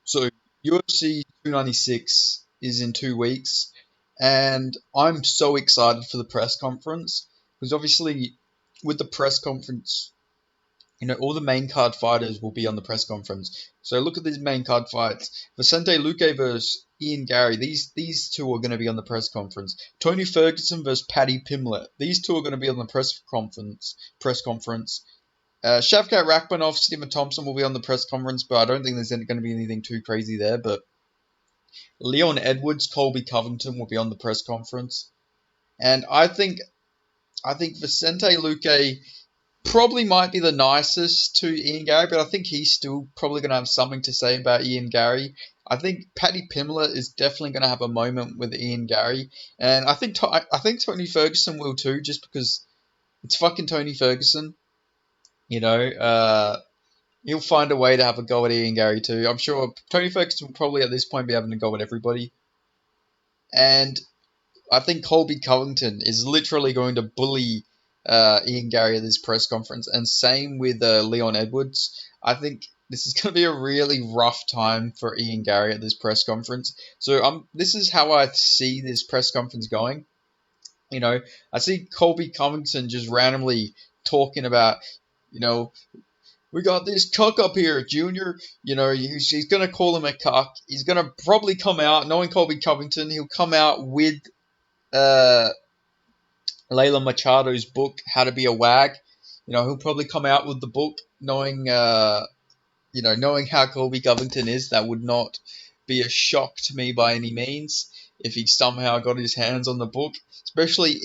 So UFC 296 is in 2 weeks, and I'm so excited for the press conference because obviously with the press conference, all the main card fighters will be on the press conference. So look at these main card fights: Vicente Luque versus Ian Garry. These two are going to be on the press conference. Tony Ferguson versus Paddy Pimblett. These two are going to be on the press conference. Shavkat Rakhmonov, Stephen Thompson will be on the press conference, but I don't think there's going to be anything too crazy there. But Leon Edwards, Colby Covington will be on the press conference, and I think Vicente Luque probably might be the nicest to Ian Garry, but I think he's still probably going to have something to say about Ian Garry. I think Paddy Pimblett is definitely going to have a moment with Ian Garry, and I think Tony Ferguson will too, just because it's fucking Tony Ferguson. You know, he'll find a way to have a go at Ian Garry too. I'm sure Tony Ferguson will probably at this point be having a go at everybody, and I think Colby Covington is literally going to bully Ian Garry at this press conference, and same with Leon Edwards. I think this is going to be a really rough time for Ian Garry at this press conference. So this is how I see this press conference going. I see Colby Covington just randomly talking about, you know, we got this cuck up here, Junior. He's going to call him a cuck. He's going to probably come out, knowing Colby Covington, he'll come out with uh, Layla Machado's book, How to Be a Wag. He'll probably come out with the book, knowing how Colby Covington is. That would not be a shock to me by any means if he somehow got his hands on the book. Especially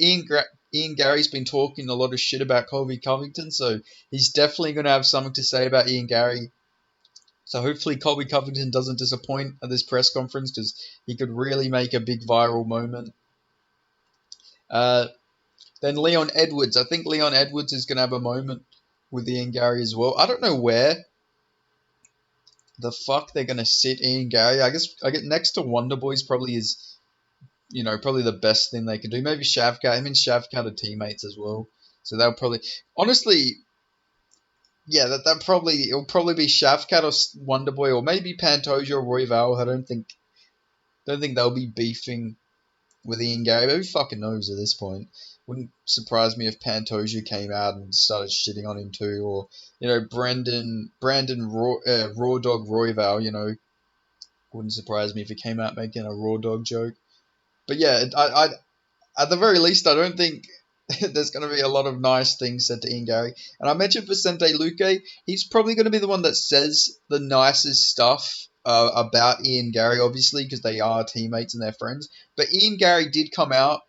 Ian Garry's been talking a lot of shit about Colby Covington, so he's definitely going to have something to say about Ian Garry. So hopefully Colby Covington doesn't disappoint at this press conference, because he could really make a big viral moment. Uh, then Leon Edwards. I think Leon Edwards is going to have a moment with Ian Garry as well. I don't know where the fuck they're going to sit Ian Garry. I get next to Wonder Boys probably is, probably the best thing they could do. Maybe Shavkat. Him and Shavkat are teammates as well. So they'll probably, honestly, yeah, it'll probably be Shavkat or Wonder Boy, or maybe Pantoja or Royval. I don't think they'll be beefing with Ian Garry, but who fucking knows at this point? Wouldn't surprise me if Pantoja came out and started shitting on him too, or Brandon Raw Dog Royval. Wouldn't surprise me if he came out making a Raw Dog joke. But yeah, I at the very least, I don't think there's going to be a lot of nice things said to Ian Garry. And I mentioned Vicente Luque. He's probably going to be the one that says the nicest stuff about Ian Garry, obviously, because they are teammates and they're friends. But Ian Garry did come out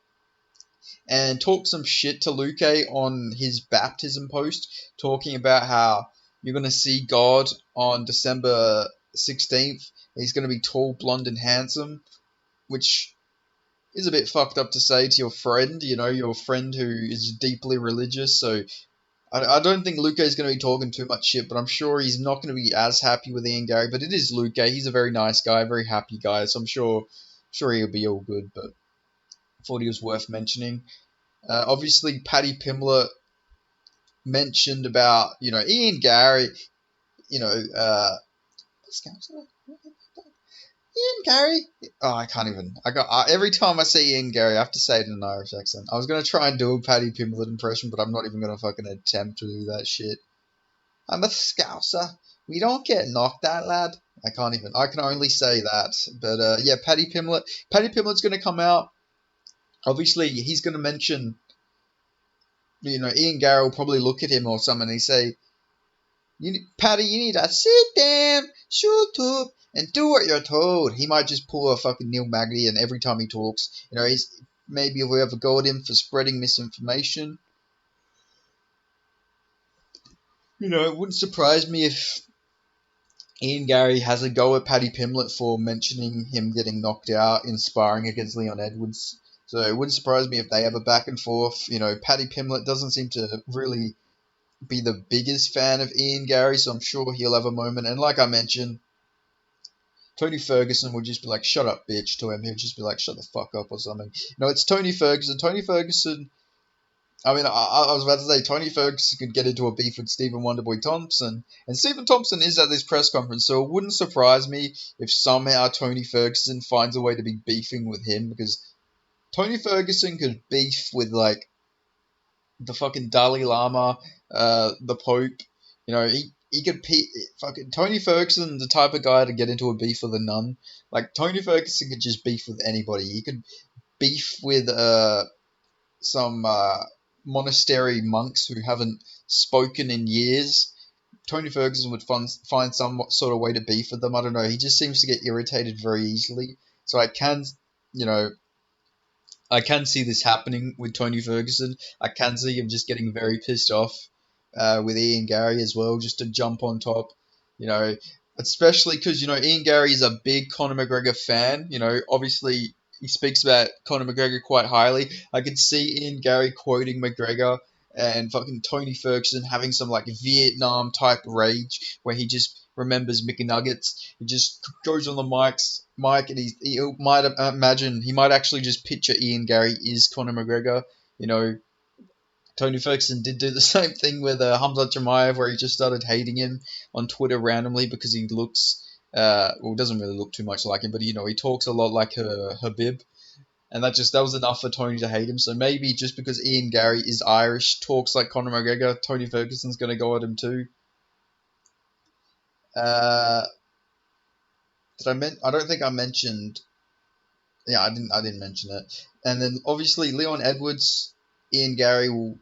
and talk some shit to Luque on his baptism post, talking about how you're going to see God on December 16th. He's going to be tall, blonde, and handsome, which is a bit fucked up to say to your friend, your friend who is deeply religious. So I don't think Luque is going to be talking too much shit, but I'm sure he's not going to be as happy with Ian Garry. But it is Luque. He's a very nice guy, very happy guy, so I'm sure he'll be all good. But I thought he was worth mentioning. Obviously, Paddy Pimblett mentioned about, Ian Garry, you know, uh, Ian Garry. Oh, I can't even. Every time I say Ian Garry, I have to say it in an Irish accent. I was gonna try and do a Paddy Pimblett impression, but I'm not even gonna fucking attempt to do that shit. I'm a Scouser. We don't get knocked out, lad. I can't even. I can only say that. But yeah, Paddy Pimblett. Paddy Pimblett's gonna come out. Obviously, he's gonna mention. Ian Garry will probably look at him or something and he say, Paddy, you need to sit down, shut up, and do what you're told. He might just pull a fucking Neil Magny, and every time he talks, maybe if we ever go at him for spreading misinformation. It wouldn't surprise me if Ian Garry has a go at Paddy Pimblett for mentioning him getting knocked out in sparring against Leon Edwards. So it wouldn't surprise me if they have a back and forth. Paddy Pimblett doesn't seem to really be the biggest fan of Ian Garry, so I'm sure he'll have a moment. And like I mentioned, Tony Ferguson will just be like, shut up, bitch, to him. He'll just be like, shut the fuck up or something. It's Tony Ferguson. Tony Ferguson, I mean, I was about to say Tony Ferguson could get into a beef with Stephen Wonderboy Thompson, and Stephen Thompson is at this press conference, so it wouldn't surprise me if somehow Tony Ferguson finds a way to be beefing with him, because Tony Ferguson could beef with like the fucking Dalai Lama, the Pope. He could fucking Tony Ferguson, the type of guy to get into a beef with a nun. Like Tony Ferguson could just beef with anybody. He could beef with some monastery monks who haven't spoken in years. Tony Ferguson would find some sort of way to beef with them. I don't know. He just seems to get irritated very easily. So you know, I can see this happening with Tony Ferguson. I can see him just getting very pissed off with Ian Garry as well, just to jump on top. You know, especially because Ian Garry is a big Conor McGregor fan. Obviously he speaks about Conor McGregor quite highly. I could see Ian Garry quoting McGregor and fucking Tony Ferguson having some like Vietnam type rage where he just remembers McNuggets. He just goes on the mic, and he might imagine he might actually just picture Ian Garry is Conor McGregor. You know, Tony Ferguson did do the same thing with Hamza Chimaev, where he just started hating him on Twitter randomly because he looks, doesn't really look too much like him, but he talks a lot like Habib, and that was enough for Tony to hate him. So maybe just because Ian Garry is Irish, talks like Conor McGregor, Tony Ferguson's gonna go at him too. Uh, I don't think I mentioned. Yeah, I didn't mention it. And then obviously Leon Edwards, Ian Garry will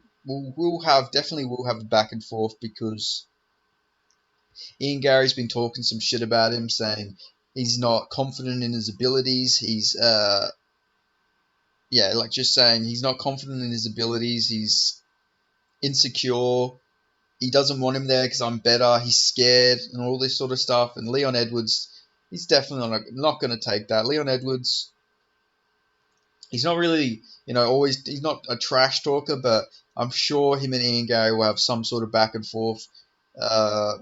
have a back and forth because Ian Garry's been talking some shit about him, saying he's not confident in his abilities. He's like just saying he's not confident in his abilities. He's insecure. He doesn't want him there because I'm better. He's scared and all this sort of stuff. And Leon Edwards, he's definitely not going to take that. Leon Edwards, he's not really, he's not a trash talker, but I'm sure him and Ian Garry will have some sort of back and forth. Uh,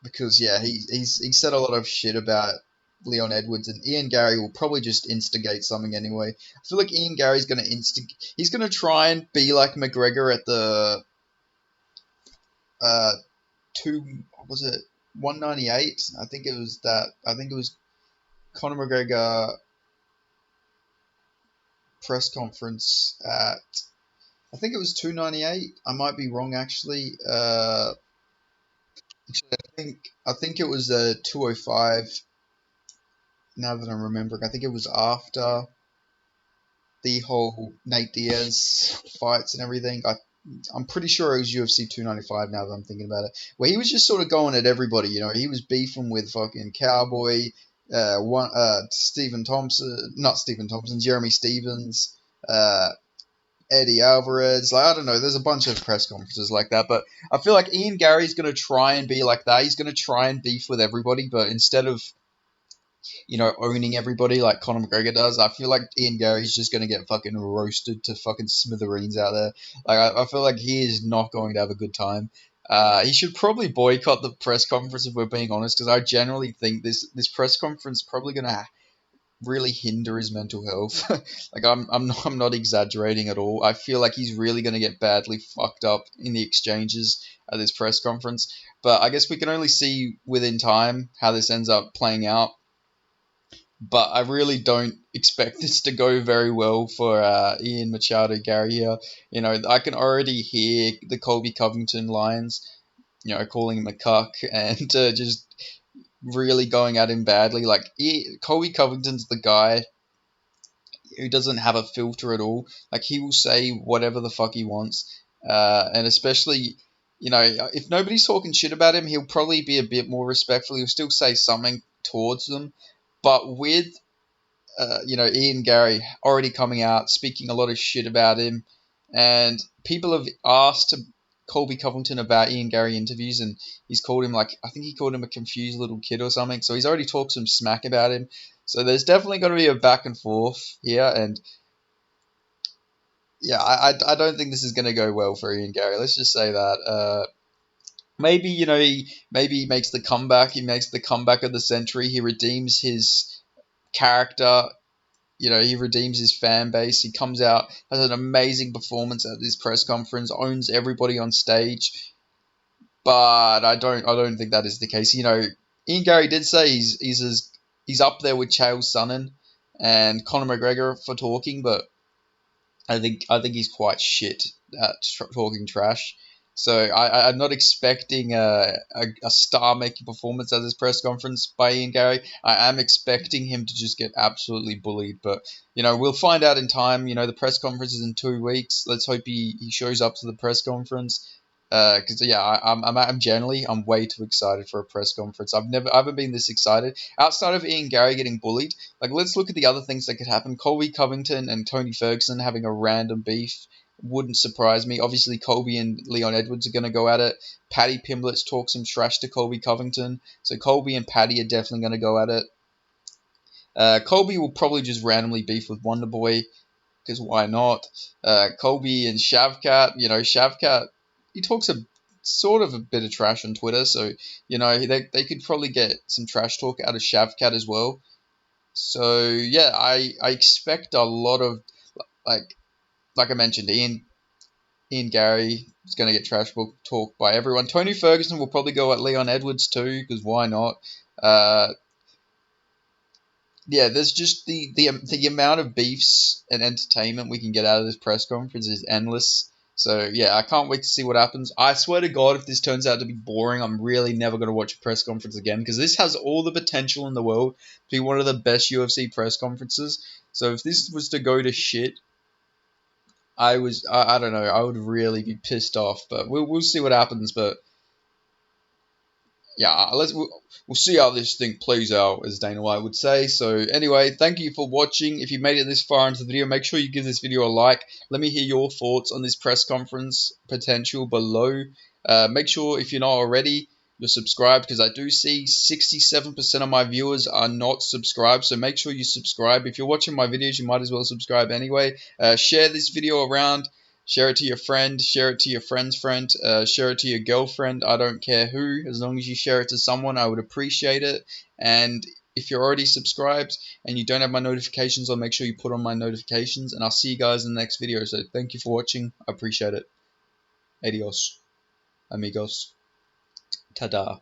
because yeah, he said a lot of shit about Leon Edwards, and Ian Garry will probably just instigate something anyway. I feel like Ian Garry's gonna He's gonna try and be like McGregor at the uh two what was it 198? I think it was that. I think it was Conor McGregor press conference at. I think it was 298. I might be wrong actually. Actually, I think it was 205. Now that I'm remembering, I think it was after the whole Nate Diaz fights and everything. I'm pretty sure it was UFC 295 now that I'm thinking about it, where he was just sort of going at everybody. He was beefing with fucking Cowboy, Stephen Thompson, not Stephen Thompson, Jeremy Stevens, uh, Eddie Alvarez. Like, I don't know, there's a bunch of press conferences like that, but I feel like Ian Gary's going to try and be like that. He's going to try and beef with everybody, but instead of owning everybody like Conor McGregor does. I feel like Ian Gary's just going to get fucking roasted to fucking smithereens out there. Like, I feel like he is not going to have a good time. He should probably boycott the press conference if we're being honest, because I generally think this press conference is probably going to really hinder his mental health. Like, I'm not exaggerating at all. I feel like he's really going to get badly fucked up in the exchanges at this press conference. But I guess we can only see within time how this ends up playing out, but I really don't expect this to go very well for Ian Machado Garry here. I can already hear the Colby Covington lines, calling him a cuck and just really going at him badly. Like, Colby Covington's the guy who doesn't have a filter at all. Like, he will say whatever the fuck he wants. And especially, if nobody's talking shit about him, he'll probably be a bit more respectful. He'll still say something towards them. But with Ian Garry already coming out, speaking a lot of shit about him, and people have asked Colby Covington about Ian Garry interviews, and he's called him I think he called him a confused little kid or something. So he's already talked some smack about him. So there's definitely going to be a back and forth here, and yeah, I don't think this is going to go well for Ian Garry. Let's just say that. Maybe he makes the comeback. He makes the comeback of the century. He redeems his character he redeems his fan base. He comes out, has an amazing performance at this press conference, owns everybody on stage. But I don't think that is the case. Ian Garry did say he's up there with Chael Sonnen and Conor McGregor for talking, but I think he's quite shit at talking trash. So I'm not expecting a star-making performance at this press conference by Ian Garry. I am expecting him to just get absolutely bullied. But we'll find out in time. The press conference is in 2 weeks. Let's hope he shows up to the press conference. Because I'm way too excited for a press conference. I haven't been this excited outside of Ian Garry getting bullied. Like, let's look at the other things that could happen. Colby Covington and Tony Ferguson having a random beef wouldn't surprise me. Obviously, Colby and Leon Edwards are going to go at it. Paddy Pimblett's talk some trash to Colby Covington, so Colby and Paddy are definitely going to go at it. Colby will probably just randomly beef with Wonderboy, because why not? Colby and Shavkat, Shavkat, he talks a bit of trash on Twitter, so they could probably get some trash talk out of Shavkat as well. So yeah, I expect a lot of like I mentioned, Ian Garry is going to get trash talk by everyone. Tony Ferguson will probably go at Leon Edwards too, because why not? Yeah, there's just the amount of beefs and entertainment we can get out of this press conference is endless. So yeah, I can't wait to see what happens. I swear to God, if this turns out to be boring, I'm really never going to watch a press conference again, because this has all the potential in the world to be one of the best UFC press conferences. So if this was to go to shit, I don't know, I would really be pissed off. But we'll see what happens. But yeah, we'll see how this thing plays out, as Dana White would say. So anyway, thank you for watching. If you made it this far into the video, make sure you give this video a like. Let me hear your thoughts on this press conference potential below. Make sure, if you're not already, you're subscribed, because I do see 67% of my viewers are not subscribed. So make sure you subscribe. If you're watching my videos, you might as well subscribe anyway. Share this video around. Share it to your friend, share it to your friend's friend, share it to your girlfriend. I don't care who. As long as you share it to someone, I would appreciate it. And if you're already subscribed and you don't have my notifications, I'll make sure you put on my notifications. And I'll see you guys in the next video. So thank you for watching. I appreciate it. Adios, amigos. Ta-da.